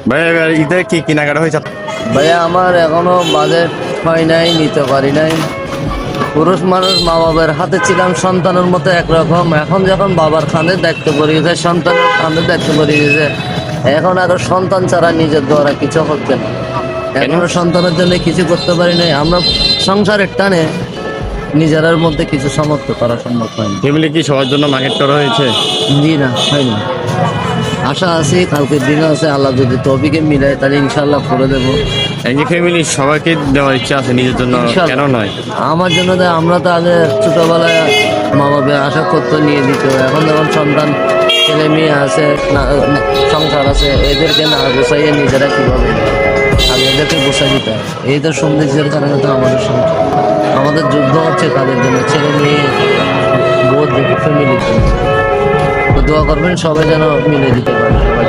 ভাইয়া এবার ঈদে কি কেনাকাটা হয়েছে? ভাইয়া আমার এখনো বাজেট হয় নাই, নিতে পারি নাই। পুরুষ মানুষ মা বাবার হাতে ছিলাম সন্তানের মতো একরকম, এখন যখন বাবার কাঁধে দায়িত্ব পড়ে গেছে, সন্তানের কাঁধে দায়িত্ব পড়ে গেছে, এখন আর সন্তান ছাড়া নিজের দ্বারা কিছু হচ্ছে না। এখনো সন্তানের জন্য কিছু করতে পারি নাই। আমরা সংসারের টানে নিজের মধ্যে কিছু সমর্থ করা সম্ভব হয়নি। ফ্যামিলি কি সবার জন্য মার্কেট করা হয়েছে? জি না, হয়নি। আশা আছে কালকের দিনে আছে, আল্লাহ যদি তৌফিকে মিলায় তাহলে ইনশাল্লাহ করে দেবো। এই যে ফ্যামিলি সবাইকে দেওয়ার ইচ্ছা আছে, নিজের জন্য কেন নয়? আমার জন্য তো আমরা তো আগে ছোটবেলায় মা বাবা আশা করতো নিয়ে দিত, এখন যখন সন্তান ছেলে মেয়ে আছে, সংসার আছে, এদেরকে না গোছাইয়ে নিজেরা কীভাবে আগে এদেরকে গোছাই দিতে হয়। এই তো সৌন্দর্যের কারণে তো আমাদের সংসার, আমাদের যুদ্ধ হচ্ছে তাদের জন্য, ছেলে মেয়ে বোধ ফ্যামিলির জন্য। তো দোয়া করবেন সবাই যেন মিলে দিতে পারে সবাই।